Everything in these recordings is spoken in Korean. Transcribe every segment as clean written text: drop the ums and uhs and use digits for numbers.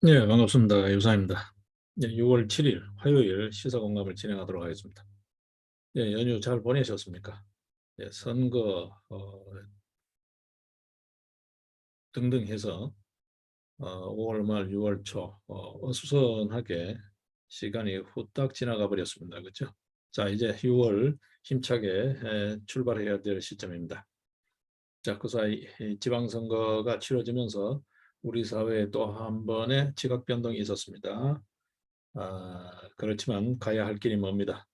네, 반갑습니다. 유사입니다. 네, 6월 7일 화요일 시사공감을 진행하도록 하겠습니다. 네, 연휴 잘 보내셨습니까? 네, 선거 등등 해서 5월 말 6월 초 어수선하게 시간이 후딱 지나가 버렸습니다. 그렇죠? 자, 이제 6월 힘차게 출발해야 될 시점입니다. 자, 그 사이 이 지방선거가 치러지면서 우리 사회에 또 한 번의 지각 변동이 있었습니다. 그렇지만 가야 할 길이 멉니다.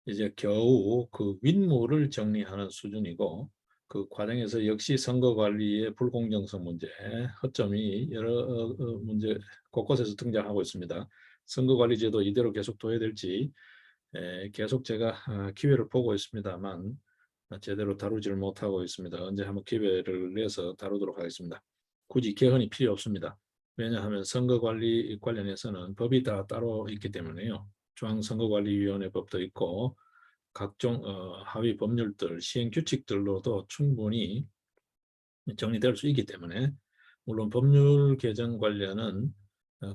이제 겨우 그 윗물을 정리하는 수준이고 그 과정에서 역시 선거 관리의 불공정성 문제, 허점이 여러 문제 곳곳에서 등장하고 있습니다. 선거 관리 제도 이대로 계속 둬야 될지 계속 제가 기회를 보고 있습니다만 제대로 다루지를 못하고 있습니다. 언제 한번 기회를 내서 다루도록 하겠습니다. 굳이 개헌이 필요 없습니다. 왜냐하면 선거 관리 관련해서는 법이 다 따로 있기 때문에요. 중앙선거관리위원회 법도 있고 각종 하위 법률들, 시행 규칙들로도 충분히 정리될 수 있기 때문에 물론 법률 개정 관련은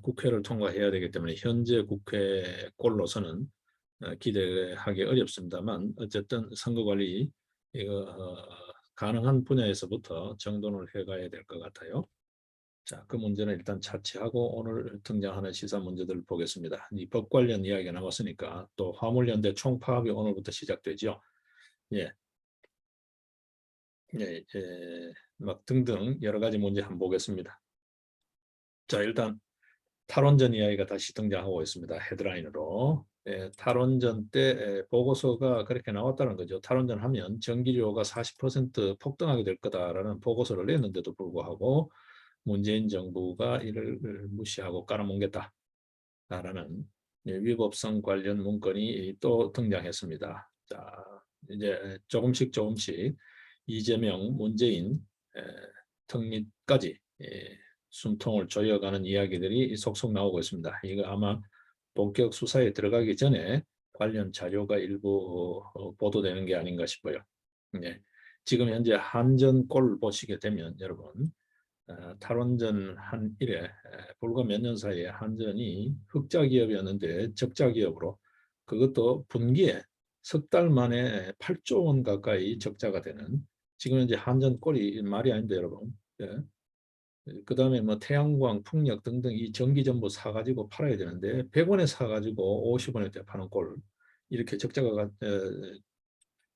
국회를 통과해야 되기 때문에 현재 국회 꼴로서는 기대하기 어렵습니다만 어쨌든 선거관리 이거 가능한 분야에서부터 정돈을 해가야 될 것 같아요. 자, 그 문제는 일단 차치하고 오늘 등장하는 시사 문제들을 보겠습니다. 이 법 관련 이야기가 나왔으니까 또 화물연대 총파업이 오늘부터 시작되죠. 예, 예, 예, 막 등등 여러 가지 문제 한번 보겠습니다. 자, 일단 탈원전 이야기가 다시 등장하고 있습니다. 헤드라인으로. 탈원전 때 보고서가 그렇게 나왔다는 거죠. 탈원전 하면 전기료가 40% 폭등하게 될 거다라는 보고서를 냈는데도 불구하고 문재인 정부가 이를 무시하고 깔아뭉갰다. 라는 위법성 관련 문건이 또 등장했습니다. 자, 이제 조금씩 이재명, 문재인 턱밑까지 숨통을 조여가는 이야기들이 속속 나오고 있습니다. 이거 아마 본격 수사에 들어가기 전에 관련 자료가 일부 보도되는 게 아닌가 싶어요. 네. 지금 현재 한전골 보시게 되면 여러분 탈원전 한 이래 불과 몇 년 사이에 한전이 흑자 기업이었는데 적자 기업으로 그것도 분기에 석 달 만에 8조 원 가까이 적자가 되는 지금 현재 한전 꼴이 말이 아닌데 여러분. 예. 그다음에 뭐 태양광, 풍력 등등 이 전기 전부 사가지고 팔아야 되는데 100원에 사가지고 50원에 파는 꼴 이렇게 적자가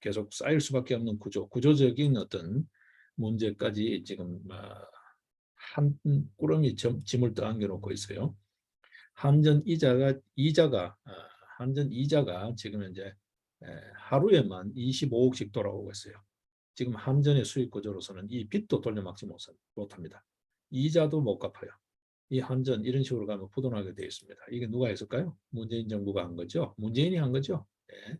계속 쌓일 수밖에 없는 구조적인 어떤 문제까지 지금 한 꾸러미 짐을 떠안겨 놓고 있어요. 한전 이자가 지금 현재 하루에만 25억씩 돌아오고 있어요. 지금 한전의 수익 구조로서는 이 빚도 돌려막지 못합니다. 이자도 못 갚아요. 이 한전 이런 식으로 가면 부도나게 되어 있습니다. 이게 누가 했을까요? 문재인 정부가 한 거죠. 문재인이 한 거죠. 네.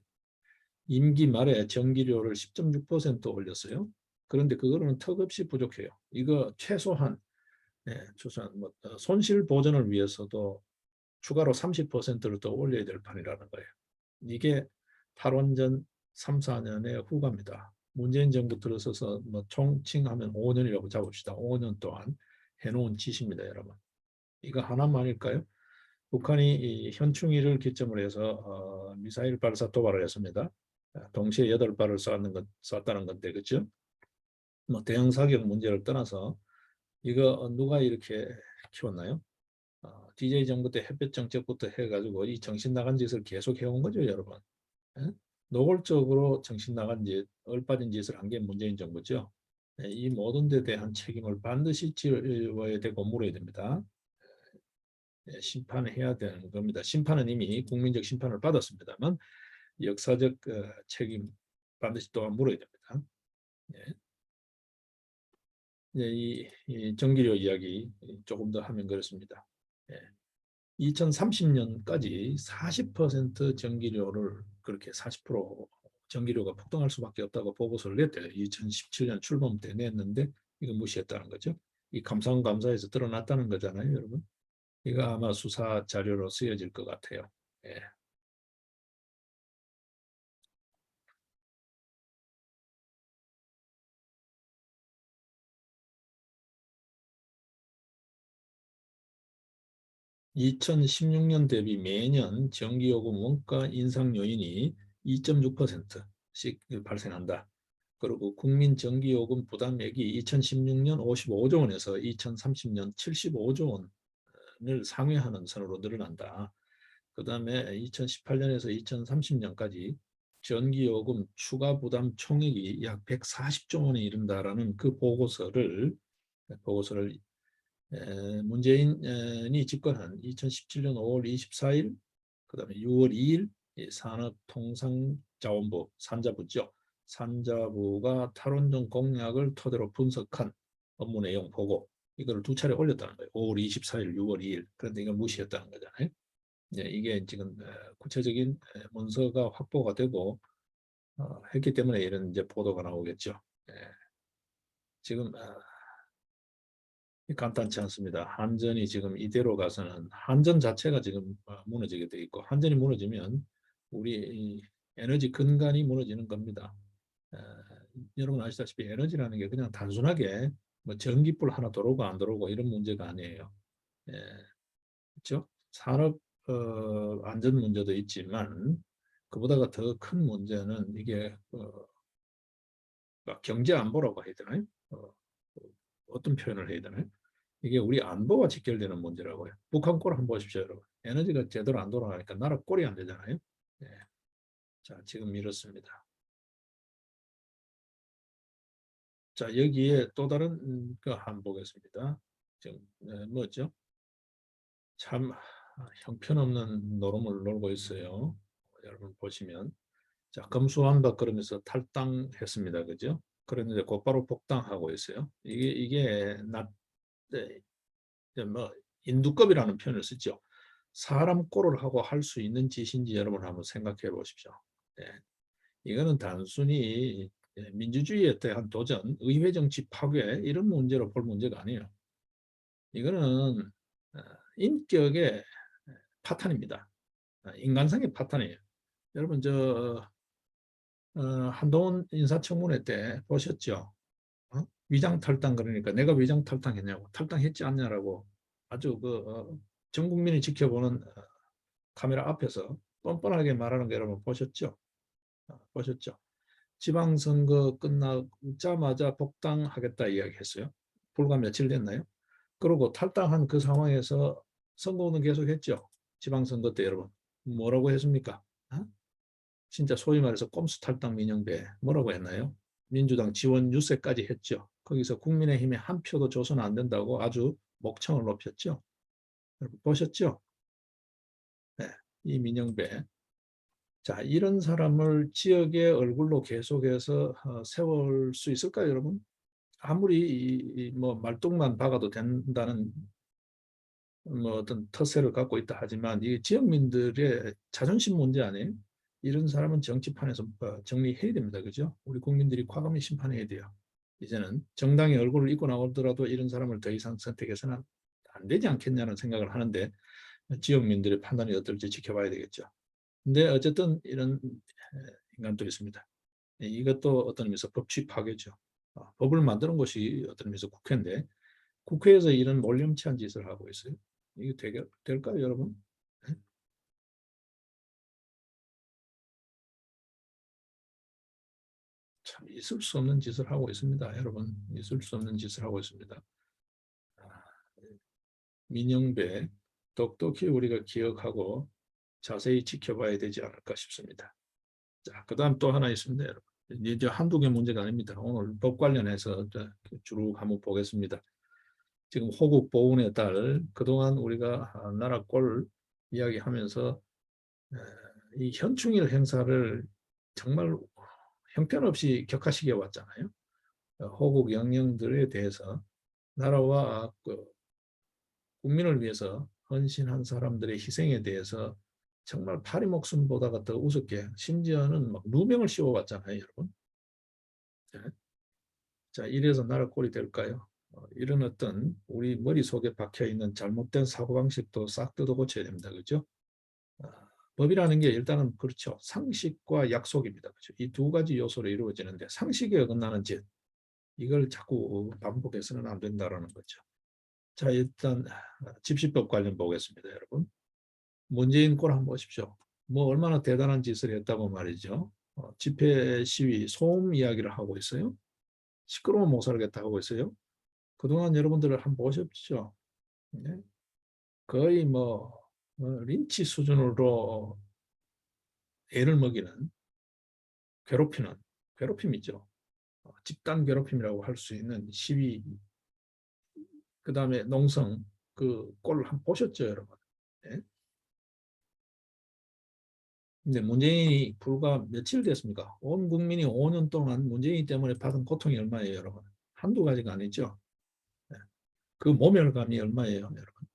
임기 말에 전기료를 10.6% 올렸어요. 그런데 그거는 턱없이 부족해요. 이거 최소한 최소한 뭐 손실 보전을 위해서도 추가로 30%를 더 올려야 될 판이라는 거예요. 이게 탈원전 3, 4년의 후과입니다. 문재인 정부 들어서서 뭐 총칭하면 5년이라고 잡읍시다. 5년 동안 해놓은 짓입니다, 여러분. 이거 하나만일까요? 북한이 이 현충일을 기점으로 해서 미사일 발사 도발을 했습니다. 동시에 8발을 쐈다는 건데, 그죠? 뭐 대형 사격 문제를 떠나서 이거 누가 이렇게 키웠나요? DJ 정부 때 햇볕 정책부터 해가지고 이 정신 나간 짓을 계속 해온 거죠, 여러분. 예? 노골적으로 정신 나간 짓, 얼빠진 짓을 한 게 문재인 정부죠. 이 모든 데 대한 책임을 반드시 지어야 되고 물어야 됩니다. 심판해야 되는 겁니다. 심판은 이미 국민적 심판을 받았습니다만 역사적 책임 반드시 또한 물어야 됩니다. 예. 이 전기료 이야기 조금 더 하면 그렇습니다. 예. 2030년까지 40% 전기료를 그렇게 40% 전기료가 폭등할 수밖에 없다고 보고서를 냈대요. 2017년 출범 때 냈는데 이거 무시했다는 거죠. 이 감사원감사에서 드러났다는 거잖아요, 여러분. 이거 아마 수사 자료로 쓰여질 것 같아요. 예. 2016년 대비 매년 전기요금 원가 인상 요인이 2.6%씩 발생한다. 그리고 국민 전기요금 부담액이 2016년 55조 원에서 2030년 75조 원을 상회하는 선으로 늘어난다. 그 다음에 2018년에서 2030년까지 전기요금 추가 부담 총액이 약 140조 원에 이른다라는 그 보고서를 문재인이 집권한 2017년 5월 24일, 그 다음에 6월 2일 산업통상자원부 산자부죠. 산자부가 탈원전 공약을 토대로 분석한 업무 내용 보고 이걸 두 차례 올렸다는 거예요. 5월 24일, 6월 2일. 그런데 이걸 무시했다는 거잖아요. 네, 이게 지금 구체적인 문서가 확보가 되고 했기 때문에 이런 이제 보도가 나오겠죠. 네. 지금 간단치 않습니다. 한전이 지금 이대로 가서는 한전 자체가 지금 무너지게 돼 있고 한전이 무너지면 우리 에너지 근간이 무너지는 겁니다. 여러분 아시다시피 에너지라는 게 그냥 단순하게 뭐 전기불 하나 들어오고 안 들어오고 이런 문제가 아니에요. 예, 그렇죠? 산업 안전 문제도 있지만 그보다가 더 큰 문제는 이게 경제 안보라고 해야 되나요? 어떤 표현을 해야 되나요? 이게 우리 안보와 직결되는 문제라고요. 북한 꼴 한번 보십시오, 여러분. 에너지가 제대로 안 돌아가니까 나라 꼴이 안 되잖아요. 네. 자, 지금 이렇습니다. 자, 여기에 또 다른 거 한번 보겠습니다. 지금 뭐죠? 참 형편없는 노름을 놀고 있어요. 여러분 보시면 자, 검수완박 그러면서 탈당했습니다. 그죠? 그런데 곧바로 복당하고 있어요. 이게 네, 뭐 인두껍이라는 표현을 쓰죠. 사람 꼴을 하고 할 수 있는 짓인지 여러분 한번 생각해 보십시오. 네. 이거는 단순히 민주주의에 대한 도전, 의회 정치 파괴 이런 문제로 볼 문제가 아니에요. 이거는 인격의 파탄입니다. 인간성의 파탄이에요. 여러분 한동훈 인사청문회 때 보셨죠? 위장 탈당 그러니까 내가 위장 탈당했냐고 탈당했지 않냐라고 아주 전 국민이 지켜보는 카메라 앞에서 뻔뻔하게 말하는 거 여러분 보셨죠? 보셨죠? 지방선거 끝나자마자 복당하겠다 이야기했어요. 불과 며칠 됐나요? 그리고 탈당한 그 상황에서 선거는 계속했죠. 지방선거 때 여러분 뭐라고 했습니까? 진짜 소위 말해서 꼼수 탈당 민영배 뭐라고 했나요? 민주당 지원 유세까지 했죠. 거기서 국민의힘에 한 표도 줘서는 안 된다고 아주 목청을 높였죠. 여러분 보셨죠? 네, 이 민영배. 자, 이런 사람을 지역의 얼굴로 계속해서 세울 수 있을까요, 여러분? 아무리 뭐 말뚝만 박아도 된다는 뭐 어떤 터세를 갖고 있다 하지만 이 지역민들의 자존심 문제 아니에요? 이런 사람은 정치판에서 정리해야 됩니다. 그죠? 우리 국민들이 과감히 심판해야 돼요. 이제는 정당의 얼굴을 입고 나오더라도 이런 사람을 더 이상 선택해서는 안 되지 않겠냐는 생각을 하는데 지역민들의 판단이 어떨지 지켜봐야 되겠죠. 근데 어쨌든 이런 인간도 있습니다. 이것도 어떤 의미에서 법치 파괴죠. 법을 만드는 것이 어떤 의미에서 국회인데 국회에서 이런 몰염치한 짓을 하고 있어요. 이게 될까요, 여러분? 네? 참 있을 수 없는 짓을 하고 있습니다, 여러분. 있을 수 없는 짓을 하고 있습니다. 민영배 똑똑히 우리가 기억하고 자세히 지켜봐야 되지 않을까 싶습니다. 자, 그다음 또 하나 있습니다, 여러분. 이제 한두 개 문제가 아닙니다. 오늘 법 관련해서 쭉 한번 보겠습니다. 지금 호국 보훈의 딸 그동안 우리가 나라 꼴 이야기하면서 이 현충일 행사를 정말 형편없이 격하시게 왔잖아요. 호국 영령들에 대해서 나라와 국민을 위해서 헌신한 사람들의 희생에 대해서 정말 파리 목숨보다가 더 우습게 심지어는 막 누명을 씌워왔잖아요, 여러분. 네. 자, 이래서 나라 꼴이 될까요? 이런 어떤 우리 머릿속에 박혀있는 잘못된 사고방식도 싹 뜯어 고쳐야 됩니다. 그죠? 아, 법이라는 게 일단은 그렇죠. 상식과 약속입니다. 그죠? 이 두 가지 요소로 이루어지는데 상식에 어긋나는 짓, 이걸 자꾸 반복해서는 안 된다는 거죠. 자, 일단 집시법 관련 보겠습니다, 여러분. 문재인 꼴 한번 보십시오. 뭐 얼마나 대단한 짓을 했다고 말이죠. 집회 시위 소음 이야기를 하고 있어요. 시끄러운 못 살겠다 하고 있어요. 그동안 여러분들을 한번 보셨죠? 네? 거의 린치 수준으로 애를 먹이는 괴롭히는 괴롭힘이죠. 집단 괴롭힘이라고 할 수 있는 시위, 그 다음에 농성, 그 꼴을 한번 보셨죠, 여러분? 네? 근데 문재인이 불과 며칠 됐습니까? 온 국민이 5년 동안 문재인 때문에 받은 고통이 얼마예요, 여러분? 한두 가지가 아니죠. 네. 그 모멸감이 얼마예요, 여러분?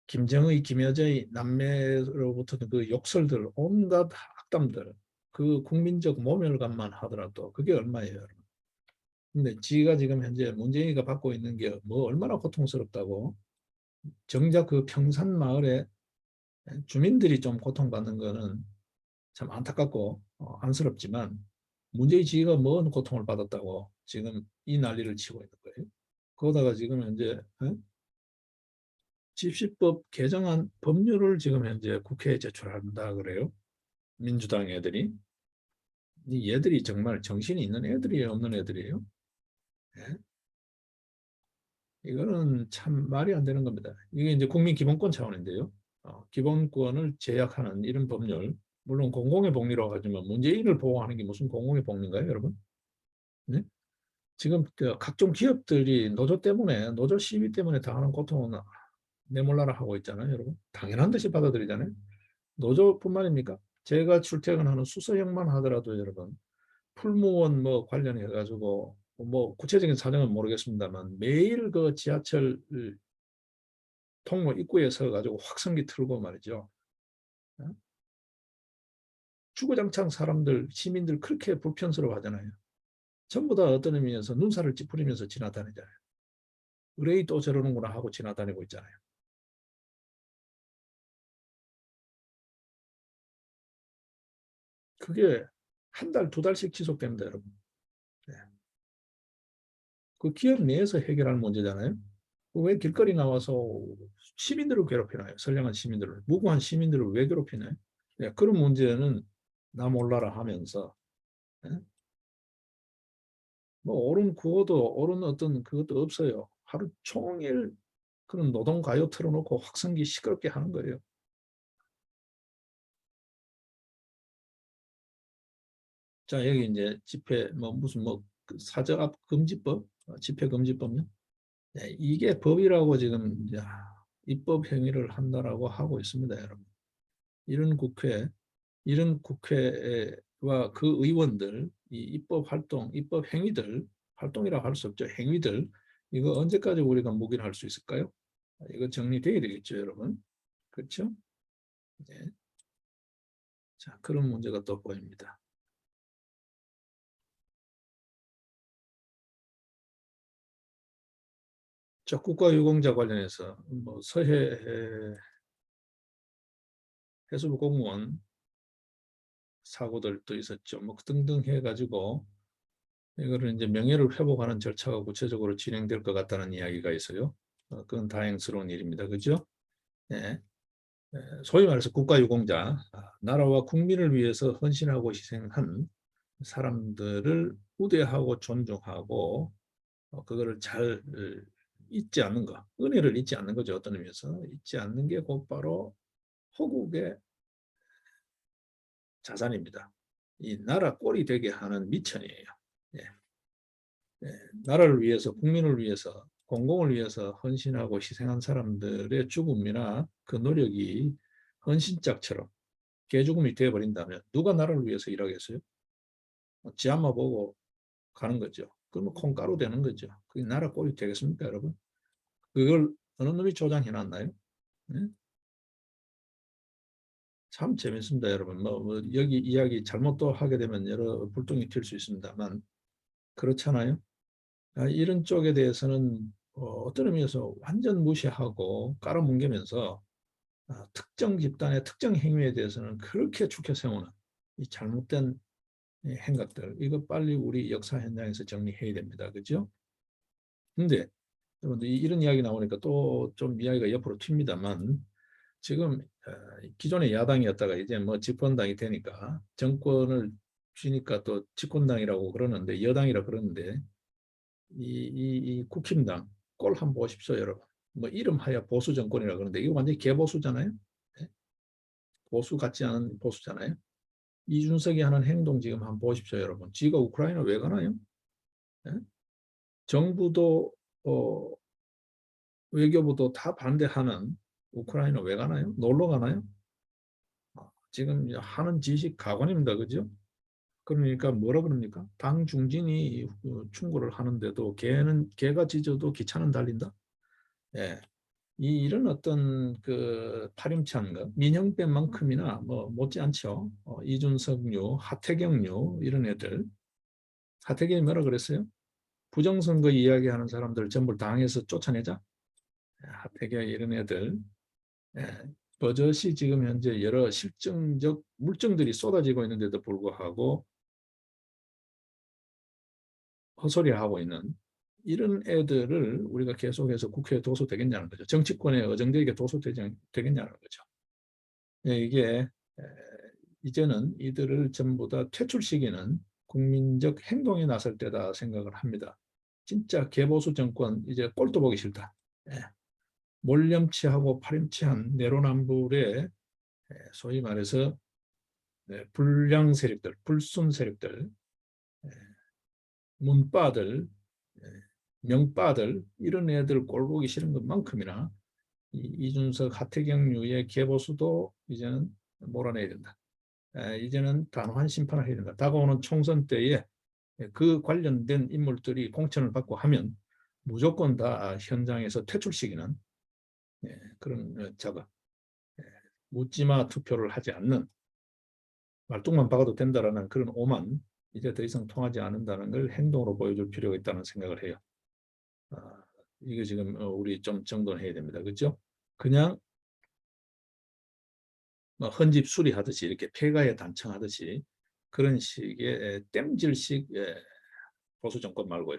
김정의, 김여정의 남매로부터 그 욕설들, 온갖 악담들, 그 국민적 모멸감만 하더라도 그게 얼마예요, 여러분? 근데 지가 지금 현재 문재인이가 받고 있는 게 뭐 얼마나 고통스럽다고. 정작 그 평산 마을에 주민들이 좀 고통받는 거는 참 안타깝고 안쓰럽지만, 문재인 지가 뭔 고통을 받았다고 지금 이 난리를 치고 있는 거예요. 그러다가 지금 현재 집시법 개정안 법률을 지금 현재 국회에 제출한다 그래요. 민주당 애들이. 이 얘들이 정말 정신이 있는 애들이에요, 없는 애들이에요? 예? 이거는 참 말이 안 되는 겁니다. 이게 이제 국민 기본권 차원인데요. 기본권을 제약하는 이런 법률, 물론 공공의 복리라고 하지만 문재인을 보호하는 게 무슨 공공의 복리인가요, 여러분? 네? 지금 그 각종 기업들이 노조 때문에, 노조 시위 때문에 당하는 고통은 내몰라라 하고 있잖아요, 여러분. 당연한 듯이 받아들이잖아요. 노조뿐만입니까? 제가 출퇴근하는 수서역만 하더라도 여러분, 풀무원 뭐 관련해 가지고 뭐 구체적인 사정은 모르겠습니다만 매일 그 지하철 통로 입구에 서 가지고 확성기 틀고 말이죠. 어? 주구장창 사람들, 시민들 그렇게 불편스러워 하잖아요. 전부 다 어떤 의미에서 눈살을 찌푸리면서 지나다니잖아요. 의뢰이 또 저러는구나 하고 지나다니고 있잖아요. 그게 한 달, 두 달씩 지속됩니다, 여러분. 네. 그 기업 내에서 해결할 문제잖아요. 왜 길거리 나와서 시민들을 괴롭히나요? 선량한 시민들을, 무고한 시민들을 왜 괴롭히나요? 네, 그런 문제는 나 몰라라 하면서, 네? 뭐 옳은 구호도 옳은 어떤 그것도 없어요. 하루 종일 그런 노동 가요 틀어놓고 확성기 시끄럽게 하는 거예요. 자, 여기 이제 집회 뭐 무슨 그 사저압 금지법, 집회 금지법요. 네, 이게 법이라고 지금 이제 입법 행위를 한다라고 하고 있습니다, 여러분. 이런 국회, 이런 국회와 그 의원들, 이 입법 활동, 입법 행위들, 활동이라고 할 수 없죠. 행위들, 이거 언제까지 우리가 묵인할 수 있을까요? 이거 정리돼야 되겠죠, 여러분. 그렇죠? 네. 자, 그런 문제가 또 보입니다. 자, 국가유공자 관련해서 뭐 서해 해수부 공무원 사고들도 있었죠. 뭐 등등 해가지고 이거를 이제 명예를 회복하는 절차가 구체적으로 진행될 것 같다는 이야기가 있어요. 그건 다행스러운 일입니다. 그죠? 네. 소위 말해서 국가유공자, 나라와 국민을 위해서 헌신하고 희생한 사람들을 우대하고 존중하고 그거를 잘 잊지 않는 거, 은혜를 잊지 않는 거죠. 어떤 의미에서 잊지 않는 게 곧바로 호국의 자산입니다. 이 나라 꼴이 되게 하는 미천이에요. 예. 예. 나라를 위해서, 국민을 위해서, 공공을 위해서 헌신하고 희생한 사람들의 죽음이나 그 노력이 헌신짝처럼 개죽음이 되어버린다면 누가 나라를 위해서 일하겠어요? 지한마 보고 가는 거죠. 그러면 콩가루 되는 거죠. 그게 나라 꼴이 되겠습니까, 여러분? 그걸 어느 놈이 조장해 놨나요? 네? 참 재밌습니다, 여러분. 여기 이야기 잘못 또 하게 되면 여러 불똥이 튈 수 있습니다만 그렇잖아요. 이런 쪽에 대해서는 어떤 의미에서 완전 무시하고 깔아뭉개면서 특정 집단의 특정 행위에 대해서는 그렇게 축혀 세우는 이 잘못된 행각들, 이거 빨리 우리 역사 현장에서 정리해야 됩니다. 그죠? 근데 여러분들 이런 이야기 나오니까 또 좀 이야기가 옆으로 튑니다만 지금 기존의 야당이었다가 이제 뭐 집권당이 되니까 정권을 쥐니까 또 집권당이라고 그러는데 여당이라 그러는데 이 국힘당 꼴 한번 보십시오, 여러분. 뭐 이름하여 보수 정권이라 그러는데 이거 완전히 개보수잖아요. 네? 보수 같지 않은 보수잖아요. 이준석이 하는 행동 지금 한번 보십시오, 여러분. 지가 우크라이나 왜 가나요? 네? 정부도 외교부도 다 반대하는 우크라이나 왜 가나요? 놀러 가나요? 지금 하는 짓이 가관입니다. 그죠? 그러니까 뭐라 그럽니까? 당 중진이 충고를 하는데도 개가 짖어도 기차는 달린다. 예. 이런 어떤 그 파렴치한 것, 민영배만큼이나 뭐 못지않죠. 이준석류, 하태경류 이런 애들. 하태경이 뭐라 그랬어요? 부정선거 이야기하는 사람들 전부 당에서 쫓아내자. 하태경 이런 애들. 예. 버젓이 지금 현재 여러 실증적 물증들이 쏟아지고 있는데도 불구하고 헛소리하고 있는 이런 애들을 우리가 계속해서 국회에 도소되겠냐는 거죠. 정치권에 어정되게 도소되겠냐는 거죠. 예, 이게 이제는 이들을 전부 다 퇴출시키는 국민적 행동에 나설 때다 생각을 합니다. 진짜 개보수 정권 이제 꼴도 보기 싫다. 예. 몰렴치하고 파렴치한 내로남불의 소위 말해서 불량 세력들, 불순 세력들, 문바들, 명바들 이런 애들 꼴 보기 싫은 것만큼이나 이준석, 하태경류의 개보수도 이제는 몰아내야 된다. 이제는 단호한 심판을 해야 된다. 다가오는 총선 때에 그 관련된 인물들이 공천을 받고 하면 무조건 다 현장에서 퇴출시키는 그런 작업. 묻지마 투표를 하지 않는 말뚝만 박아도 된다라는 그런 오만 이제 더 이상 통하지 않는다는 걸 행동으로 보여줄 필요가 있다는 생각을 해요. 이게 지금 우리 좀 정돈해야 됩니다. 그렇죠? 그냥 뭐 헌집 수리하듯이 이렇게 폐가에 단청하듯이 그런 식의 땜질식 보수 정권 말고요.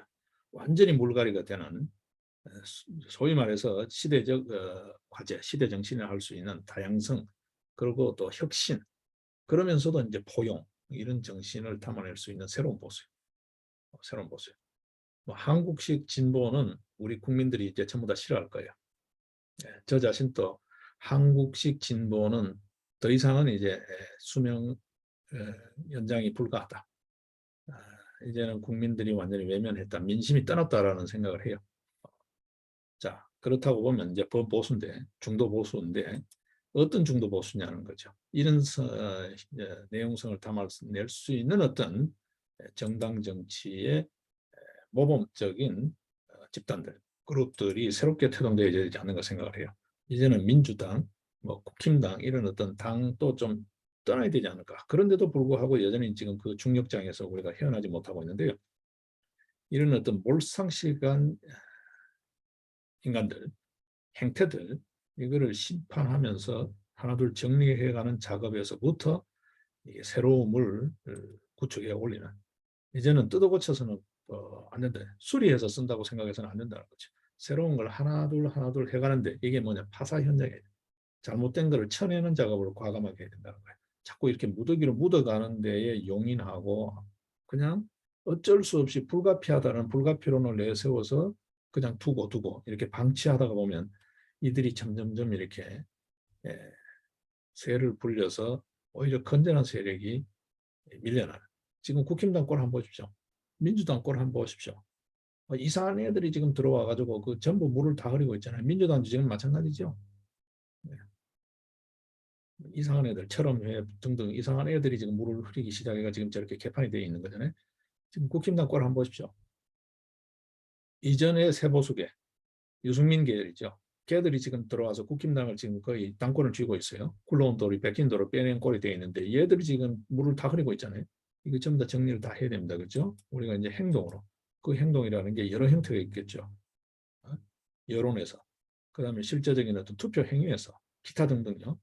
완전히 물갈이가 되는 소위 말해서 시대적 과제, 시대 정신을 할 수 있는 다양성 그리고 또 혁신 그러면서도 이제 포용 이런 정신을 담아낼 수 있는 새로운 보수, 새로운 보수. 뭐 한국식 진보는 우리 국민들이 이제 전부 다 싫어할 거예요. 저 자신도 한국식 진보는 더 이상은 이제 수명 연장이 불가하다. 이제는 국민들이 완전히 외면했다. 민심이 떠났다라는 생각을 해요. 자, 그렇다고 보면 이제 범보수인데, 중도 보수인데, 어떤 중도 보수냐는 거죠. 이런 내용성을 담아낼 수 있는 어떤 정당 정치의 모범적인 집단들, 그룹들이 새롭게 태동되어야 되지 않는가 생각을 해요. 이제는 민주당, 뭐 국힘당 이런 어떤 당도 좀 떠나야 되지 않을까. 그런데도 불구하고 여전히 지금 그 중력장에서 우리가 헤어나지 못하고 있는데요. 이런 어떤 몰상식한 인간들, 행태들 이거를 심판하면서 하나둘 정리해가는 작업에서부터 새로움을 구축해 올리는 이제는 뜯어 고쳐서는 안 된다. 수리해서 쓴다고 생각해서는 안 된다는 거죠. 새로운 걸 하나둘 하나둘 해가는데 이게 뭐냐 파사 현장에 잘못된 거를 쳐내는 작업을 과감하게 해야 된다는 거예요. 자꾸 이렇게 무더기로 묻어가는 데에 용인하고 그냥 어쩔 수 없이 불가피하다는 불가피론을 내세워서 그냥 두고 이렇게 방치하다가 보면 이들이 점점점 이렇게 세를 불려서 오히려 건전한 세력이 밀려나는. 지금 국힘당 꼴 한번 보십시오. 민주당 꼴 한번 보십시오. 이상한 애들이 지금 들어와가지고 그 전부 물을 다 흐리고 있잖아요. 민주당도 지금 마찬가지죠. 네. 이상한 애들, 철험회 등등 이상한 애들이 지금 물을 흐리기 시작해가 지금 저렇게 개판이 되어 있는 거잖아요. 지금 국힘당 꼴 한번 보십시오. 이전에 세보수계, 유승민 계열이죠. 걔들이 지금 들어와서 국힘당을 지금 거의 당권을 쥐고 있어요. 굴러온 돌이 뺏긴 돌을 빼낸 꼴이 되어 있는데 얘들이 지금 물을 다 흐리고 있잖아요. 이거 전부 다 정리를 다 해야 됩니다. 그렇죠? 우리가 이제 행동으로. 그 행동이라는 게 여러 형태가 있겠죠. 여론에서. 그다음에 실제적인 어떤 투표 행위에서 기타 등등요.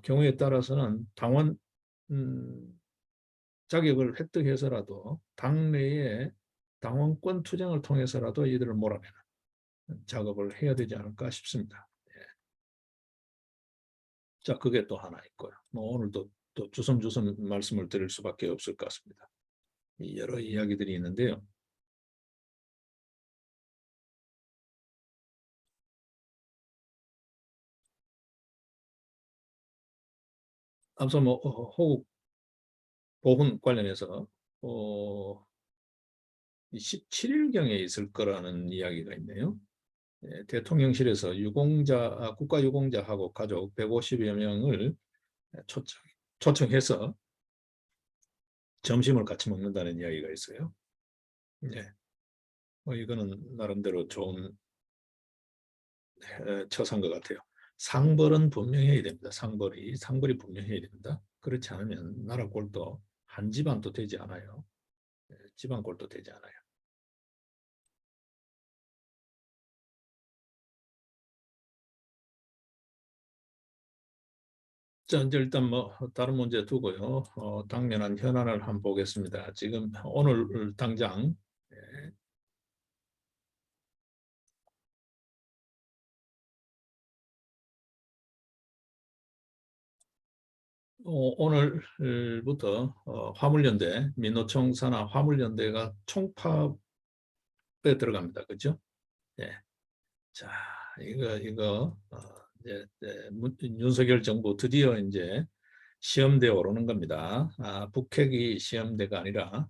경우에 따라서는 당원 자격을 획득해서라도 당내에 당원권 투쟁을 통해서라도 이들을 몰아내는 작업을 해야 되지 않을까 싶습니다. 예. 자, 그게 또 하나 있고요. 뭐 오늘도 또 주섬주섬 말씀을 드릴 수밖에 없을 것 같습니다. 여러 이야기들이 있는데요. 앞서 뭐 호국 보훈 관련해서 17일경에 있을 거라는 이야기가 있네요. 예, 대통령실에서 국가유공자하고 가족 150여 명을 초청해서 점심을 같이 먹는다는 이야기가 있어요. 예, 뭐 이거는 나름대로 좋은 처사인 것 같아요. 상벌은 분명히 해야 됩니다. 상벌이 분명히 해야 됩니다. 그렇지 않으면 나라 꼴도 한 집안도 되지 않아요. 집안 꼴도 되지 않아요. 자, 이제 일단 뭐 다른 문제 두고요. 당면한 현안을 한번 보겠습니다. 지금 오늘 당장 예, 오늘부터 화물연대, 민노총 산하 화물연대가 총파업에 들어갑니다. 그죠? 예. 자, 이거 이제 윤석열 정부 드디어 이제 시험대에 오르는 겁니다. 북핵이 시험대가 아니라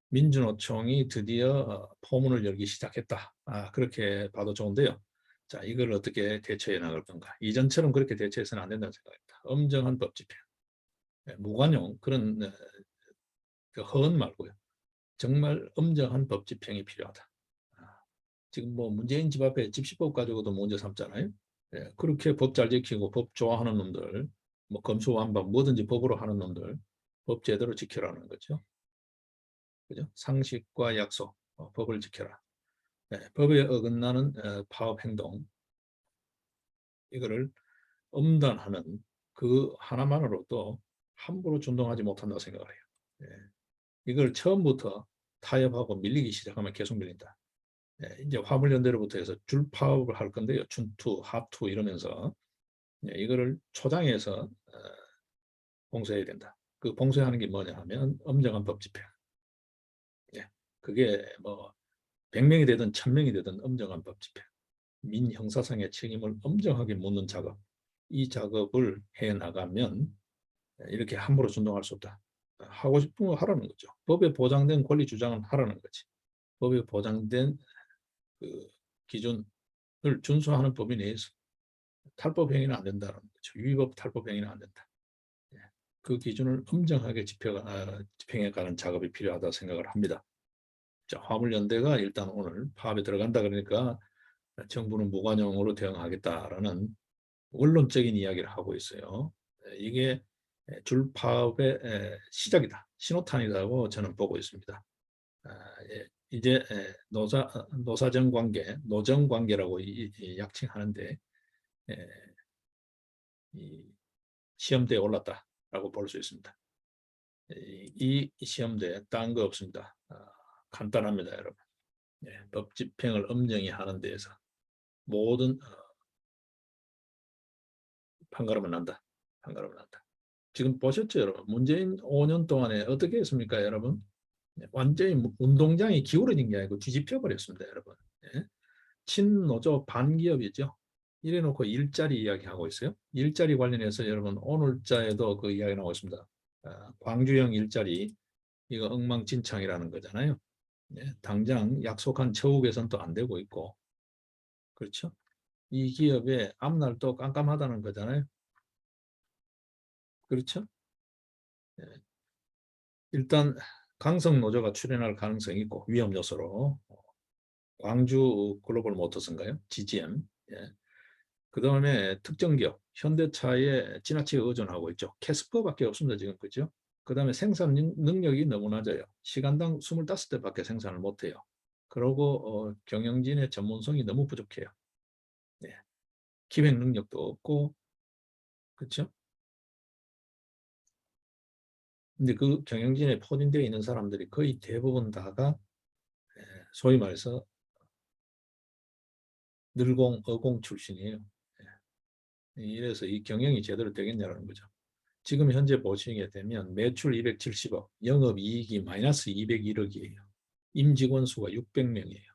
민주노총이 드디어 포문을 열기 시작했다. 그렇게 봐도 좋은데요. 자, 이걸 어떻게 대처해 나갈 건가? 이전처럼 그렇게 대처해서는 안 된다는 생각입니다. 엄정한 법 집행, 무관용 그런 그 허언 말고요. 정말 엄정한 법 집행이 필요하다. 아, 지금 뭐 문재인 집 앞에 집시법 가지고도 문제 삼잖아요. 예, 그렇게 법 잘 지키고 법 좋아하는 놈들, 뭐 검수완박 뭐든지 법으로 하는 놈들, 법 제대로 지켜라는 거죠. 그죠? 상식과 약속, 법을 지켜라. 네, 법에 어긋나는 파업 행동, 이거를 엄단하는 그 하나만으로도 함부로 준동하지 못한다고 생각을 해요. 예, 이걸 처음부터 타협하고 밀리기 시작하면 계속 밀린다. 예, 이제 화물연대로부터 해서 줄 파업을 할 건데요. 춘투, 합투 이러면서 이거를 초장에서 봉쇄해야 된다. 그 봉쇄하는 게 뭐냐 하면 엄정한 법 집행. 예, 그게 뭐 100명이 되든 1000명이 되든 엄정한 법 집행. 민형사상의 책임을 엄정하게 묻는 작업. 이 작업을 해 나가면 이렇게 함부로 준동할 수 없다. 하고 싶은 거 하라는 거죠. 법에 보장된 권리 주장은 하라는 거지. 법에 보장된 그 기준을 준수하는 법인 내에서 탈법 행위는 안 된다는 거죠. 위법 탈법 행위는 안 된다. 예. 그 기준을 엄정하게 집행해 가는 작업이 필요하다 생각을 합니다. 자, 화물연대가 일단 오늘 파업에 들어간다 그러니까 정부는 무관용으로 대응하겠다라는 원론적인 이야기를 하고 있어요. 이게 줄파업의 시작이다, 신호탄이라고 저는 보고 있습니다. 예, 이제 노사정 관계, 노정 관계라고 약칭하는데 이 시험대에 올랐다라고 볼 수 있습니다. 이 시험대 딴 거 없습니다. 간단합니다, 여러분. 법 집행을 엄정히 하는 데에서 모든 판가름을 난다. 판가름을 난다. 지금 보셨죠, 여러분? 문재인 5년 동안에 어떻게 했습니까, 여러분? 완전히 운동장이 기울어진 게 아니고 뒤집혀 버렸습니다, 여러분. 예? 친노조 반기업이죠. 이래놓고 일자리 이야기하고 있어요. 일자리 관련해서 여러분 오늘자에도 그 이야기 나오고 있습니다. 광주형 일자리 이거 엉망진창이라는 거잖아요. 예? 당장 약속한 처우 개선도 안 되고 있고, 그렇죠? 이 기업의 앞날도 깜깜하다는 거잖아요. 그렇죠? 예. 일단 강성 노조가 출연할 가능성이 있고 위험 요소로 광주 글로벌 모터스인가요? GGM. 예. 그 다음에 특정 기업, 현대차에 지나치게 의존하고 있죠. 캐스퍼밖에 없습니다, 지금. 그죠? 그 다음에 생산 능력이 너무 낮아요. 시간당 25대밖에 생산을 못해요. 그리고 경영진의 전문성이 너무 부족해요. 예. 기획 능력도 없고, 그렇죠? 근데 그 경영진에 포진되어 있는 사람들이 거의 대부분 다가 소위 말해서 늘공, 어공 출신이에요. 이래서 이 경영이 제대로 되겠냐라는 거죠. 지금 현재 보시게 되면 매출 270억, 영업이익이 마이너스 201억이에요. 임직원 수가 600명이에요.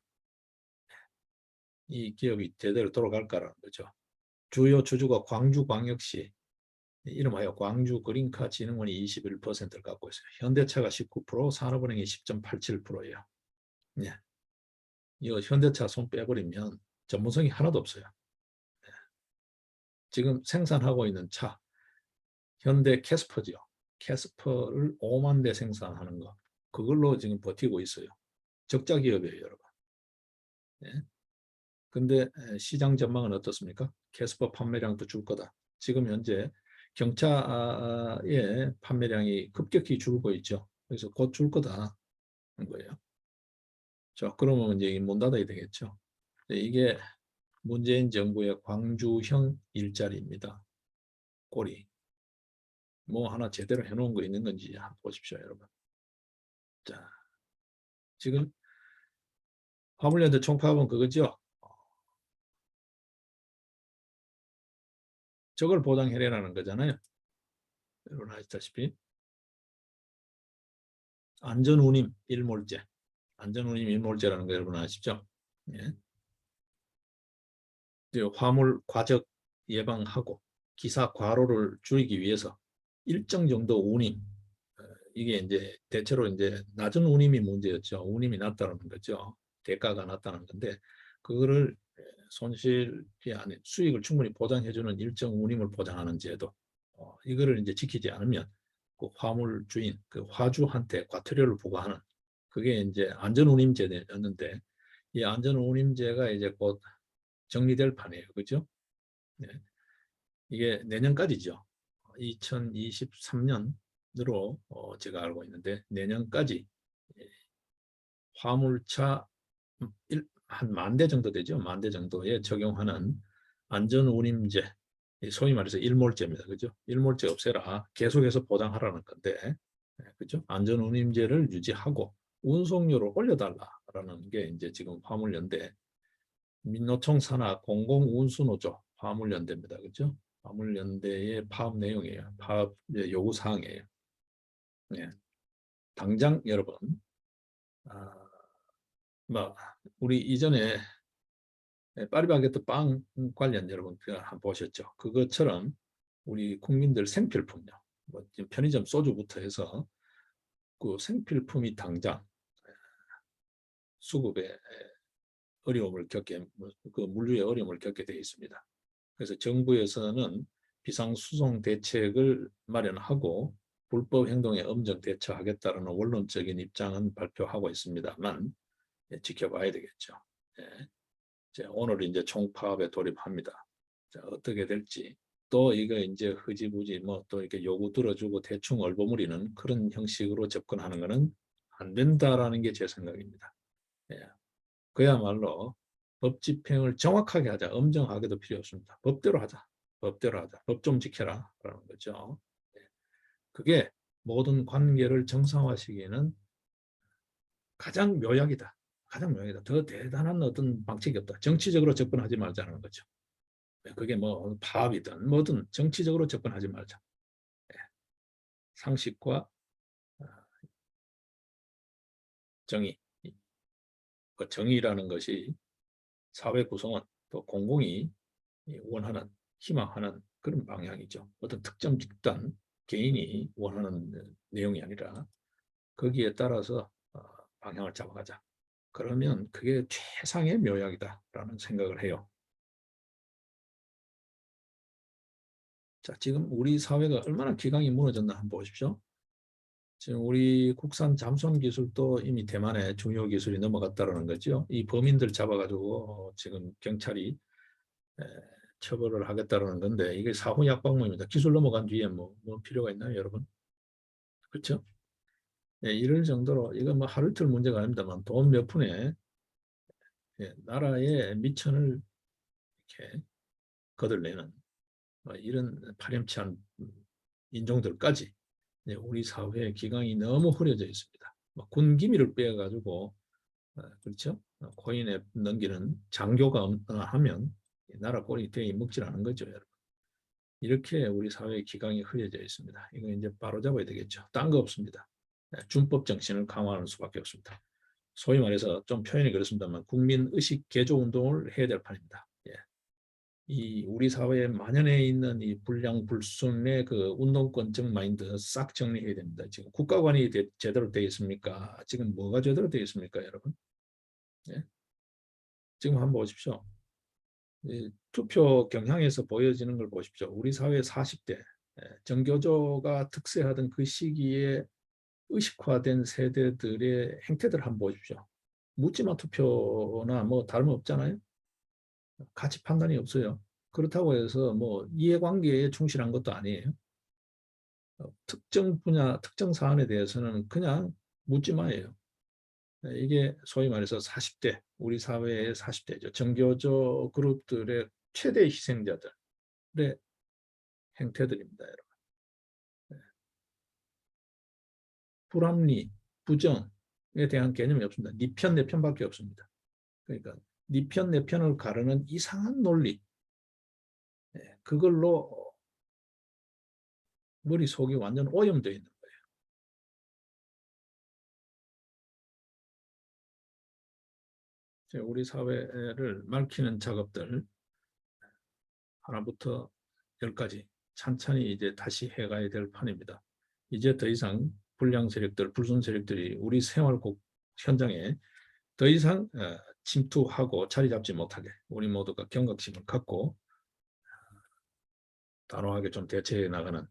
이 기업이 제대로 돌아갈까라는 거죠. 주요 주주가 광주광역시, 이름하여 광주그린카진흥원이 21%를 갖고 있어요. 현대차가 19%, 산업은행이 10.87%예요. 네. 이거 현대차 손 빼버리면 전문성이 하나도 없어요. 네. 지금 생산하고 있는 차, 현대 캐스퍼죠. 캐스퍼를 5만 대 생산하는 거. 그걸로 지금 버티고 있어요. 적자 기업이에요, 여러분. 네. 근데 시장 전망은 어떻습니까? 캐스퍼 판매량도 줄 거다. 지금 현재 경차의 판매량이 급격히 줄고 있죠. 그래서 곧 줄 거다는 거예요. 자, 그러면 이제 문 닫아야 되겠죠. 이게 문재인 정부의 광주형 일자리입니다. 꼴이. 뭐 하나 제대로 해놓은 거 있는 건지 한번 보십시오, 여러분. 자, 지금 화물연대 총파업은 그거죠. 저걸 보장해라는 거잖아요. 여러분 아시다시피 안전운임 일몰제, 안전운임 일몰제라는 거 여러분 아시죠? 예. 화물 과적 예방하고 기사 과로를 줄이기 위해서 일정 정도 운임, 이게 이제 대체로 이제 낮은 운임이 문제였죠. 운임이 낮다는 거죠. 대가가 낮다는 건데 그거를 손실이 아닌 수익을 충분히 보장해주는 일정 운임을 보장하는 제도, 이거를 이제 지키지 않으면 그 화물 주인, 그 화주한테 과태료를 부과하는 그게 이제 안전운임제였는데 이 안전운임제가 이제 곧 정리될 판이에요, 그죠? 네. 이게 내년까지죠. 2023년으로 제가 알고 있는데 내년까지 화물차 한 10,000대 정도 되죠. 10,000대 정도에 적용하는 안전운임제, 소위 말해서 일몰제입니다. 그죠? 일몰제 없애라. 계속해서 보장하라는 건데, 그죠? 안전운임제를 유지하고 운송료를 올려달라라는 게 이제 지금 화물연대 민노총 산하 공공운수노조 화물연대입니다. 그죠? 화물연대의 파업 내용이에요. 파업 요구 사항이에요. 네. 당장 여러분, 아, 뭐 우리 이전에 파리바게뜨 빵 관련 여러분 한번 보셨죠? 그것처럼 우리 국민들 생필품요. 뭐 편의점 소주부터 해서 그 생필품이 당장 수급에 어려움을 겪게, 그 물류에 어려움을 겪게 되어 있습니다. 그래서 정부에서는 비상수송 대책을 마련하고 불법 행동에 엄정 대처하겠다는 원론적인 입장은 발표하고 있습니다만 지켜봐야 되겠죠. 오늘 이제 총파업에 돌입합니다. 자, 어떻게 될지. 또 이거 이제 흐지부지 뭐 또 이렇게 요구 들어주고 대충 얼버무리는 그런 형식으로 접근하는 것은 안 된다라는 게 제 생각입니다. 예. 그야말로 법 집행을 정확하게 하자. 엄정하게도 필요 없습니다. 법대로 하자. 법대로 하자. 법 좀 지켜라. 라는 거죠. 예. 그게 모든 관계를 정상화시키는 가장 묘약이다. 가장 묘약이다. 더 대단한 어떤 방책이 없다. 정치적으로 접근하지 말자는 거죠. 그게 뭐 파업이든 뭐든 정치적으로 접근하지 말자. 예. 상식과 정의. 그 정의라는 것이 사회 구성원 또 공공이 원하는 희망하는 그런 방향이죠. 어떤 특정 집단 개인이 원하는 내용이 아니라 거기에 따라서 방향을 잡아가자. 그러면 그게 최상의 묘약이다라는 생각을 해요. 자, 지금 우리 사회가 얼마나 기강이 무너졌나 한번 보십시오. 지금 우리 국산 잠수함 기술도 이미 대만에 중요 기술이 넘어갔다는 거죠. 이 범인들 잡아가지고 지금 경찰이 처벌을 하겠다는 건데 이게 사후 약방문입니다. 기술 넘어간 뒤에 뭐 필요가 있나요, 여러분? 그렇죠? 이럴 정도로 이건 뭐 하루 이틀 문제가 아닙니다만 돈 몇 푼에 나라의 미천을 이렇게 거들내는 이런 파렴치한 인종들까지 우리 사회의 기강이 너무 흐려져 있습니다. 군 기밀을 빼가지고 그렇죠? 코인에 넘기는 장교가 하면 나라 꼴이 되게 먹질 않은 거죠, 여러분. 이렇게 우리 사회의 기강이 흐려져 있습니다. 이거 이제 바로잡아야 되겠죠. 딴 거 없습니다. 준법 정신을 강화하는 수밖에 없습니다. 소위 말해서 좀 표현이 그렇습니다만 국민의식 개조 운동을 해야 될 판입니다. 예. 이 우리 사회에 만연해 있는 이 불량불순의 그 운동권적 마인드 싹 정리해야 됩니다. 지금 국가관이 제대로 되어 있습니까? 지금 뭐가 제대로 되어 있습니까, 여러분? 예? 지금 한번 보십시오. 투표 경향에서 보여지는 걸 보십시오. 우리 사회 40대 정교조가 특세하던 그 시기에 의식화된 세대들의 행태들 한번 보십시오. 묻지마 투표나 뭐 다름없잖아요. 가치 판단이 없어요. 그렇다고 해서 뭐 이해관계에 충실한 것도 아니에요. 특정 분야, 특정 사안에 대해서는 그냥 묻지마예요. 이게 소위 말해서 40대, 우리 사회의 40대죠. 정교조 그룹들의 최대 희생자들의 행태들입니다, 여러분. 불합리, 부정에 대한 개념이 없습니다. 네 편, 내 편밖에 없습니다. 그러니까 네 편, 내 편을 가르는 이상한 논리, 그걸로 머릿속이 완전 오염되어 있는 거예요. 우리 사회를 밝히는 작업들 하나부터 열까지 찬찬히 이제 다시 해가야 될 판입니다. 이제 더 이상 불량 세력들, 불순 세력들이 우리 생활 현장에 더 이상 침투하고 자리 잡지 못하게 우리 모두가 경각심을 갖고 단호하게 좀 대처해 나가는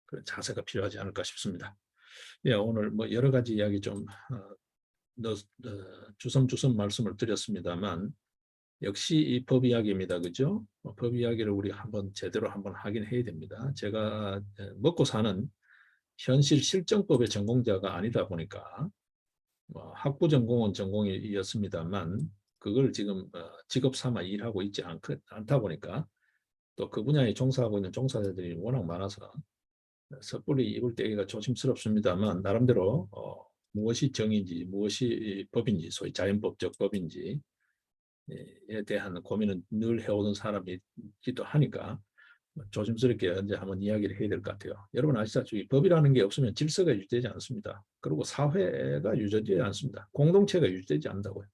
그런 자세가 필요하지 않을까 싶습니다. 예, 오늘 뭐 여러 가지 이야기 좀 주섬주섬 말씀을 드렸습니다만 역시 이 법 이야기입니다. 그죠? 법 이야기를 우리 한번 제대로 한번 하긴 해야 됩니다. 제가 먹고 사는 현실 실정법의 전공자가 아니다 보니까 학부 전공은 전공이었습니다만 그걸 지금 직업 삼아 일하고 있지 않다 보니까 또 그 분야에 종사하고 있는 종사자들이 워낙 많아서 섣불리 입을 떼기가 조심스럽습니다만 나름대로 무엇이 정의인지 무엇이 법인지 소위 자연법적 법인지에 대한 고민은 늘 해오던 사람이기도 하니까 조심스럽게 이제 한번 이야기를 해야 될 것 같아요. 여러분 아시다시피 법이라는 게 없으면 질서가 유지되지 않습니다. 그리고 사회가 유지되지 않습니다. 공동체가 유지되지 않는다고요.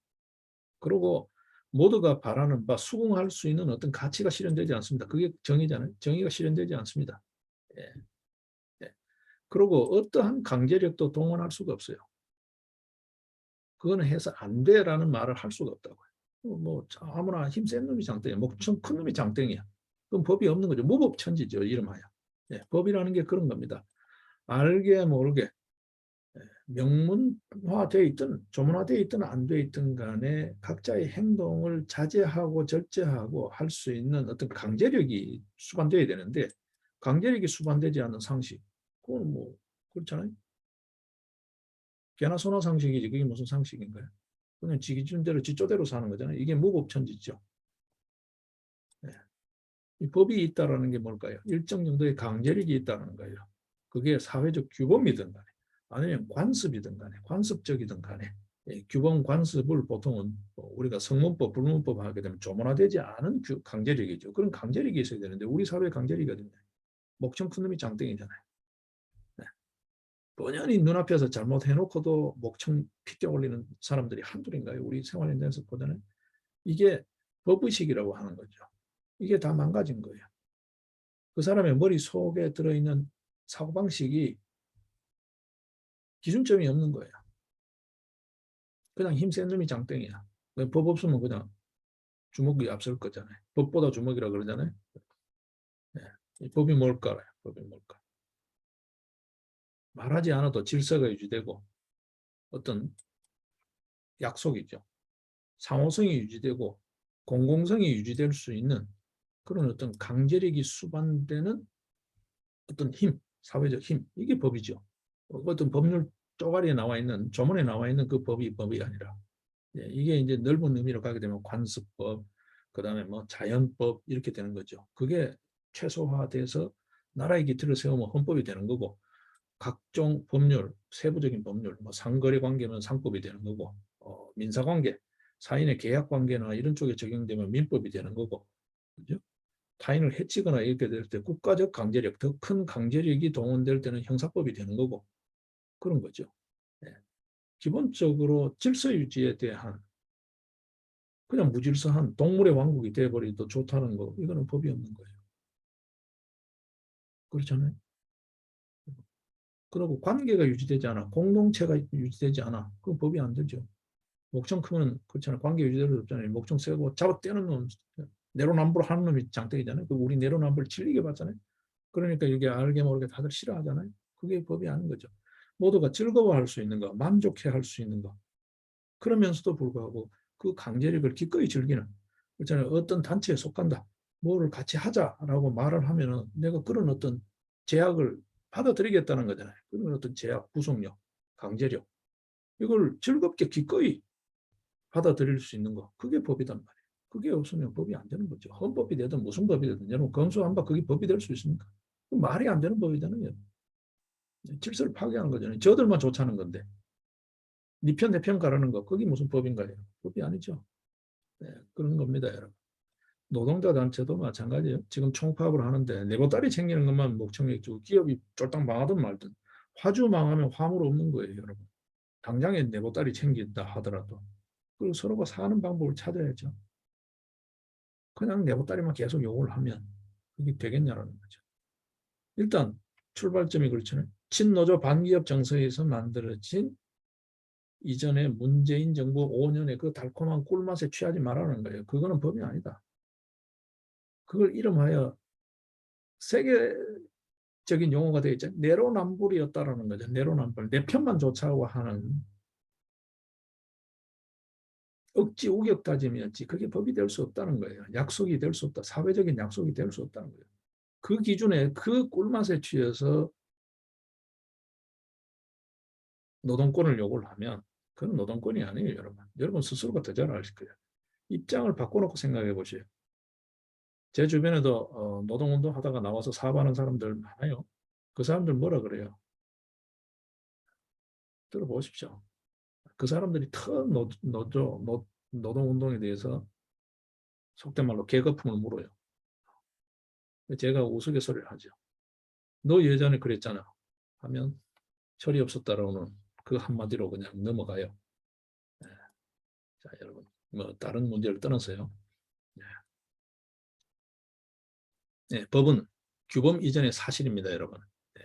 그리고 모두가 바라는 바 수긍할 수 있는 어떤 가치가 실현되지 않습니다. 그게 정의잖아요. 정의가 실현되지 않습니다. 예. 예. 그리고 어떠한 강제력도 동원할 수가 없어요. 그거는 해서 안 돼라는 말을 할 수가 없다고요. 뭐 아무나 힘센 놈이 장땡이야. 목청 큰 놈이 장땡이야. 그럼 법이 없는 거죠. 무법천지죠. 이름하여. 예, 법이라는 게 그런 겁니다. 알게 모르게 명문화되어 있든 조문화되어 있든 안 되어 있든 간에 각자의 행동을 자제하고 절제하고 할 수 있는 어떤 강제력이 수반되어야 되는데 강제력이 수반되지 않는 상식 그건 뭐 그렇잖아요. 개나 소나 상식이지 그게 무슨 상식인가요? 그냥 지 기준대로 지조대로 사는 거잖아요. 이게 무법천지죠. 네. 이 법이 있다라는 게 뭘까요? 일정 정도의 강제력이 있다는 거예요. 그게 사회적 규범이든 간에 아니면 관습이든 간에 관습적이든 간에 규범 관습을 보통은 우리가 성문법, 불문법 하게 되면 조문화되지 않은 강제력이죠. 그런 강제력이 있어야 되는데 우리 사회의 강제력이 어딨냐. 목청 큰 놈이 장땡이잖아요. 네. 뻔연히 눈앞에서 잘못해놓고도 목청 핏대 올리는 사람들이 한둘인가요? 우리 생활 현장에서 보잖아요. 이게 법의식이라고 하는 거죠. 이게 다 망가진 거예요. 그 사람의 머릿속에 들어있는 사고방식이 기준점이 없는 거예요. 그냥 힘센 놈이 장땡이야. 법 없으면 그냥 주먹이 앞설 거잖아요. 법보다 주먹이라 그러잖아요. 네. 법이 뭘까요? 법이 뭘까? 말하지 않아도 질서가 유지되고 어떤 약속이죠. 상호성이 유지되고 공공성이 유지될 수 있는 그런 어떤 강제력이 수반되는 어떤 힘, 사회적 힘, 이게 법이죠. 어떤 법률 쪼가리에 나와 있는 조문에 나와 있는 그 법이 아니라 이게 이제 넓은 의미로 가게 되면 관습법, 그다음에 뭐 자연법 이렇게 되는 거죠. 그게 최소화돼서 나라의 기틀을 세우면 헌법이 되는 거고 각종 법률, 세부적인 법률, 뭐 상거래 관계면 상법이 되는 거고 민사관계, 사인의 계약관계나 이런 쪽에 적용되면 민법이 되는 거고, 그죠? 타인을 해치거나 이렇게 될 때 국가적 강제력, 더 큰 강제력이 동원될 때는 형사법이 되는 거고, 그런 거죠. 네. 기본적으로 질서 유지에 대한 그냥 무질서한 동물의 왕국이 돼버리도 좋다는 거, 이거는 법이 없는 거예요. 그렇잖아요. 그리고 관계가 유지되지 않아, 공동체가 유지되지 않아, 그건 법이 안 되죠. 목청 크면 그렇잖아요. 관계 유지될 수 없잖아요. 목청 세고 잡아떼는 놈, 내로남불 하는 놈이 장땡이잖아요. 그 우리 내로남불 질리게 봤잖아요. 그러니까 이게 알게 모르게 다들 싫어하잖아요. 그게 법이 아닌 거죠. 모두가 즐거워할 수 있는 거, 만족해 할 수 있는 거. 그러면서도 불구하고 그 강제력을 기꺼이 즐기는, 그렇잖아요. 어떤 단체에 속한다, 뭐를 같이 하자라고 말을 하면은 내가 그런 어떤 제약을 받아들이겠다는 거잖아요. 그런 어떤 제약, 구속력, 강제력, 이걸 즐겁게 기꺼이 받아들일 수 있는 거, 그게 법이단 말이에요. 그게 없으면 법이 안 되는 거죠. 헌법이 되든 무슨 법이 되든 여러분 검수한바 그게 법이 될 수 있습니까? 말이 안 되는 법이잖아요. 질서를 파괴하는 거잖아요. 저들만 좋다는 건데 네 편 내 편 가라는 거, 그게 무슨 법인가요? 법이 아니죠. 네, 그런 겁니다, 여러분. 노동자 단체도 마찬가지예요. 지금 총파업을 하는데 내보따리 챙기는 것만 목청이 주 기업이 쫄딱 망하든 말든 화주 망하면 화물 없는 거예요, 여러분. 당장에 내보따리 챙긴다 하더라도 그리고 서로가 사는 방법을 찾아야죠. 그냥 내보따리만 계속 욕을 하면 그게 되겠냐라는 거죠. 일단 출발점이 그렇잖아요. 친노조 반기업 정서에서 만들어진 이전에 문재인 정부 5년의 그 달콤한 꿀맛에 취하지 말라는 거예요. 그거는 법이 아니다. 그걸 이름하여 세계적인 용어가 되어 있죠. 내로남불이었다라는 거죠. 내로남불. 내 편만 좋자고 하는 억지 우격다짐이었지. 그게 법이 될 수 없다는 거예요. 약속이 될 수 없다. 사회적인 약속이 될 수 없다는 거예요. 그 기준에 그 꿀맛에 취해서 노동권을 요구를 하면 그건 노동권이 아니에요, 여러분. 여러분 스스로가 더 잘 아실 거예요. 입장을 바꿔놓고 생각해 보세요. 제 주변에도 노동운동 하다가 나와서 사업하는 사람들 많아요. 그 사람들 뭐라 그래요? 들어보십시오. 그 사람들이 노동운동에 대해서 속된 말로 계거품을 물어요. 제가 우스갯소리를 하죠. 너 예전에 그랬잖아 하면 철이 없었다라는 그 한마디로 그냥 넘어가요. 네. 자, 여러분, 뭐 다른 문제를 떠나서요. 네. 네, 법은 규범 이전의 사실입니다, 여러분. 네.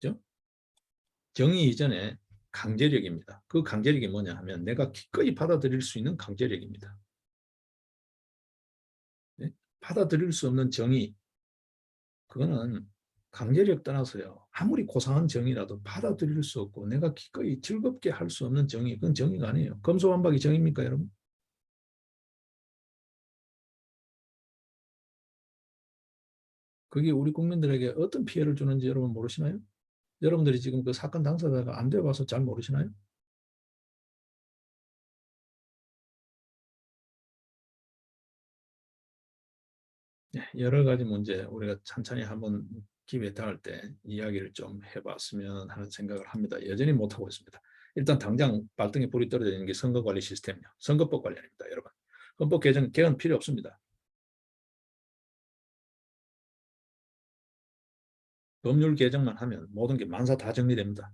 그죠? 정의 이전에 강제력입니다. 그 강제력이 뭐냐 하면 내가 기꺼이 받아들일 수 있는 강제력입니다. 네? 받아들일 수 없는 정의, 그거는 강제력 떠나서요. 아무리 고상한 정의라도 받아들일 수 없고 내가 기꺼이 즐겁게 할 수 없는 정의, 그건 정의가 아니에요. 검소완박이 정의입니까, 여러분? 그게 우리 국민들에게 어떤 피해를 주는지 여러분 모르시나요? 여러분들이 지금 그 사건 당사자가 안 되어봐서 잘 모르시나요? 네, 여러 가지 문제 우리가 천천히 한번 기회에 닿을 때 이야기를 좀 해봤으면 하는 생각을 합니다. 여전히 못하고 있습니다. 일단 당장 발등에 불이 떨어져 있는 게 선거관리 시스템이요. 선거법 관련입니다, 여러분. 헌법 개헌 필요 없습니다. 법률 개정만 하면 모든 게 만사 다 정리됩니다.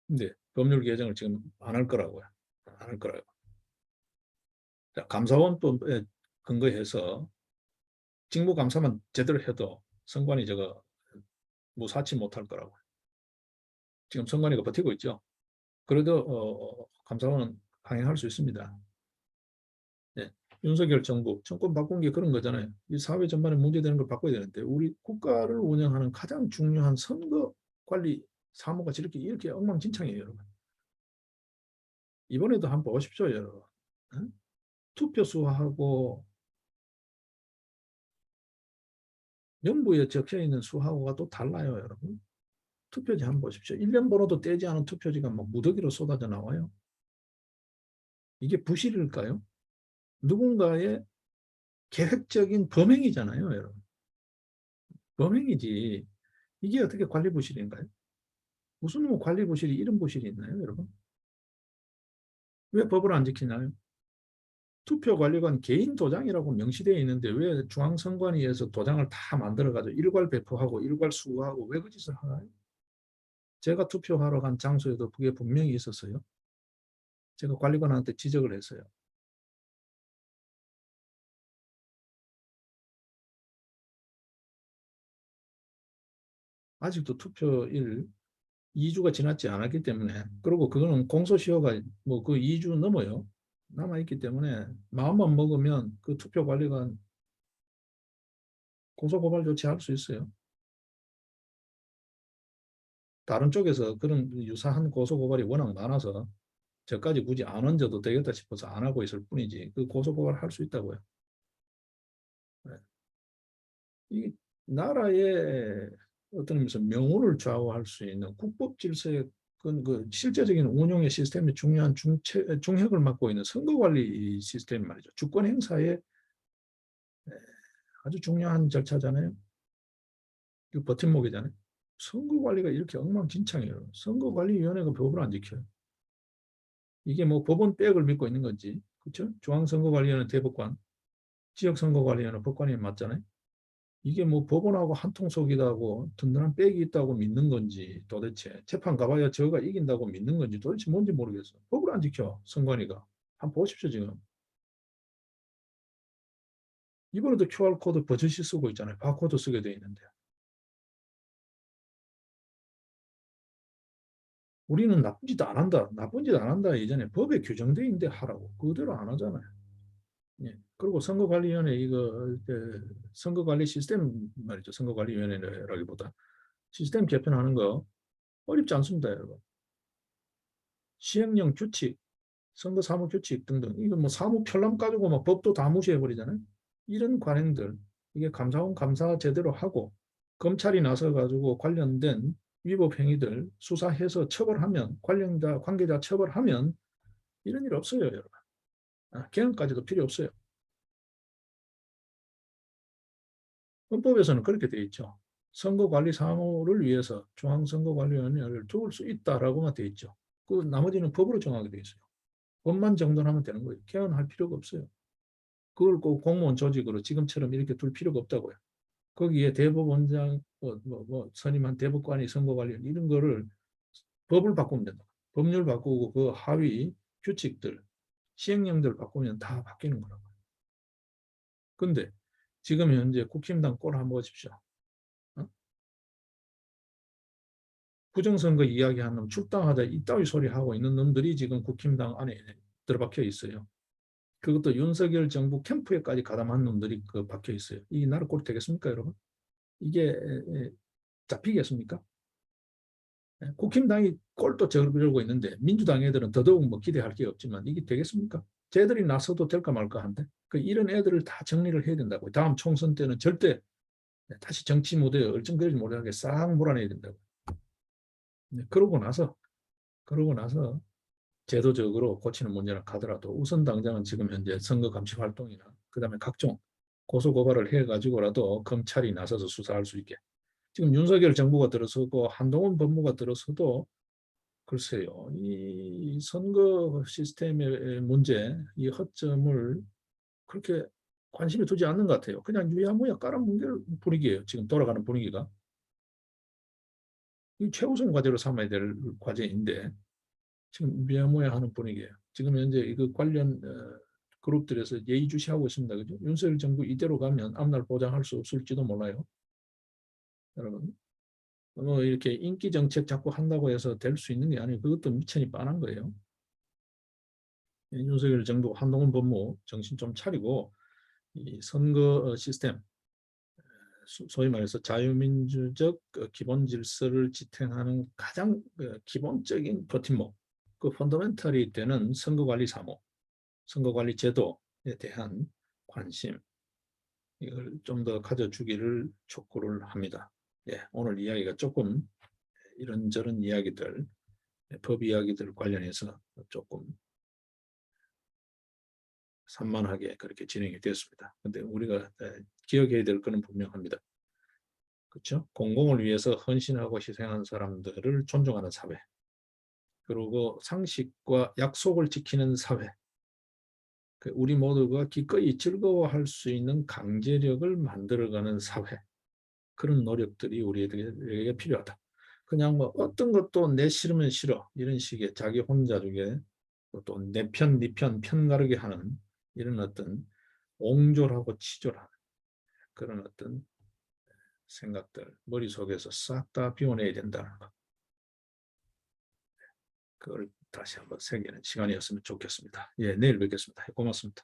근데 법률 개정을 지금 안 할 거라고요. 안 할 거라고. 자, 감사원법에 근거해서 직무감사만 제대로 해도 선관위 저거 무사치 못할 거라고. 지금 선관위가 버티고 있죠. 그래도 감사원은 강행할 수 있습니다. 네. 윤석열 정부 정권 바꾼 게 그런 거잖아요. 이 사회 전반에 문제되는 걸 바꿔야 되는데 우리 국가를 운영하는 가장 중요한 선거 관리 사무가 이렇게 엉망진창이에요, 여러분. 이번에도 한번 보십시오, 여러분. 응? 투표 수하고 명부에 적혀 있는 수하고가 또 달라요, 여러분. 투표지 한번 보십시오. 1년 번호도 떼지 않은 투표지가 막 무더기로 쏟아져 나와요. 이게 부실일까요? 누군가의 계획적인 범행이잖아요, 여러분. 범행이지. 이게 어떻게 관리 부실인가요? 무슨 뭐 관리부실이 이런 부실이 있나요, 여러분? 왜 법을 안 지키나요? 투표관리관 개인 도장이라고 명시되어 있는데 왜 중앙선관위에서 도장을 다 만들어가지고 일괄 배포하고 일괄 수거하고 왜 그 짓을 하나요? 제가 투표하러 간 장소에도 그게 분명히 있었어요. 제가 관리관한테 지적을 했어요. 아직도 투표일 2주가 지났지 않았기 때문에, 그리고 그거는 공소시효가 뭐 그 2주 넘어요. 남아있기 때문에 마음만 먹으면 그 투표관리관 고소고발 조치할 수 있어요. 다른 쪽에서 그런 유사한 고소고발이 워낙 많아서 저까지 굳이 안 얹어도 되겠다 싶어서 안 하고 있을 뿐이지 그 고소고발 할 수 있다고요. 네. 이 나라의 어떤 의미에서 명운을 좌우할 수 있는 국법 질서의 그 실제적인 운영의 시스템이 중요한 중핵을 맡고 있는 선거관리 시스템 말이죠. 주권 행사의 아주 중요한 절차잖아요. 그 버팀목이잖아요. 선거관리가 이렇게 엉망진창이에요. 선거관리위원회가 법을 안 지켜요. 이게 뭐 법원 백을 믿고 있는 건지, 그렇죠? 중앙선거관리위원회 대법관, 지역선거관리위원회 법관이 맞잖아요. 이게 뭐 법원하고 한통속이다고 든든한 백이 있다고 믿는 건지, 도대체 재판 가봐야 저가 이긴다고 믿는 건지 도대체 뭔지 모르겠어. 법을 안 지켜 선관위가. 한번 보십시오. 지금 이번에도 QR코드 버젓이 쓰고 있잖아요. 바코드 쓰게 돼 있는데 우리는 나쁜 짓 안 한다, 나쁜 짓 안 한다 예전에 법에 규정돼 있는데 하라고 그대로 안 하잖아요. 예. 그리고 선거관리위원회 이거 선거관리 시스템 말이죠. 선거관리위원회라기보다 시스템 개편하는 거 어렵지 않습니다, 여러분. 시행령 규칙, 선거사무규칙 등등 이거 뭐 사무 편람 가지고 막 법도 다 무시해 버리잖아요. 이런 관행들 이게 감사원 감사 제대로 하고 검찰이 나서 가지고 관련된 위법 행위들 수사해서 처벌하면 관련자 관계자 처벌하면 이런 일 없어요, 여러분. 개헌까지도 필요 없어요. 헌법에서는 그렇게 되어 있죠. 선거관리 사무를 위해서 중앙선거관리위원회를 두을 수 있다라고만 되어 있죠. 그 나머지는 법으로 정하게 되어 있어요. 법만 정돈하면 되는 거예요. 개헌할 필요가 없어요. 그걸 꼭 공무원 조직으로 지금처럼 이렇게 둘 필요가 없다고요. 거기에 대법원장, 선임한 대법관이 선거관리 이런 거를 법을 바꾸면 된다. 법률 바꾸고 그 하위 규칙들, 시행령들 바꾸면 다 바뀌는 거라고. 근데 지금 현재 국힘당 꼴 한번 보십시오. 어? 부정선거 이야기하는 놈 출당하자 이따위 소리 하고 있는 놈들이 지금 국힘당 안에 들어박혀 있어요. 그것도 윤석열 정부 캠프에까지 가담한 놈들이 그 박혀 있어요. 이 나라 꼴이 되겠습니까, 여러분? 이게 잡히겠습니까? 국힘당이 꼴도 저러고 있는데 민주당 애들은 더더욱 뭐 기대할 게 없지만 이게 되겠습니까? 쟤들이 나서도 될까 말까 한데 그 이런 애들을 다 정리를 해야 된다고. 다음 총선 때는 절대 다시 정치 무대에 얼쩡거리지 못하게 싹 몰아내야 된다고. 그러고 나서 제도적으로 고치는 문제는 가더라도 우선 당장은 지금 현재 선거 감시 활동이나 그다음에 각종 고소 고발을 해가지고라도 검찰이 나서서 수사할 수 있게. 지금 윤석열 정부가 들어서고 한동훈 법무가 들어서도 글쎄요, 이 선거 시스템의 문제, 이 허점을 그렇게 관심이 두지 않는 것 같아요. 그냥 유야무야 깔아뭉갤 분위기예요. 지금 돌아가는 분위기가. 이 최우선 과제로 삼아야 될 과제인데 지금 유야무야 하는 분위기예요. 지금 현재 이거 관련 그룹들에서 예의주시하고 있습니다. 그죠? 윤석열 정부 이대로 가면 앞날 보장할 수 없을지도 몰라요. 여러분. 뭐 이렇게 인기 정책 자꾸 한다고 해서 될 수 있는 게 아니고 그것도 미천이 빤한 거예요. 윤석열 정부 한동훈 법무 정신 좀 차리고 이 선거 시스템 소위 말해서 자유민주적 기본 질서를 지탱하는 가장 기본적인 버팀목 그 펀더멘털이 되는 선거관리 사무, 선거관리 제도에 대한 관심 이걸 좀 더 가져주기를 촉구를 합니다. 예, 오늘 이야기가 조금 이런저런 이야기들, 법 이야기들 관련해서 조금 산만하게 그렇게 진행이 됐습니다. 근데 우리가 기억해야 될 것은 분명합니다. 그렇죠? 공공을 위해서 헌신하고 희생하는 사람들을 존중하는 사회. 그리고 상식과 약속을 지키는 사회. 우리 모두가 기꺼이 즐거워할 수 있는 강제력을 만들어가는 사회. 그런 노력들이 우리에게 필요하다. 그냥 뭐 어떤 것도 내 싫으면 싫어 이런 식의 자기 혼자 중에 또 내 편, 네 편, 편가르게 하는 이런 어떤 옹졸하고 치졸한 그런 어떤 생각들 머릿속에서 싹 다 비워내야 된다는 것. 그걸 다시 한번 새기는 시간이었으면 좋겠습니다. 예, 내일 뵙겠습니다. 고맙습니다.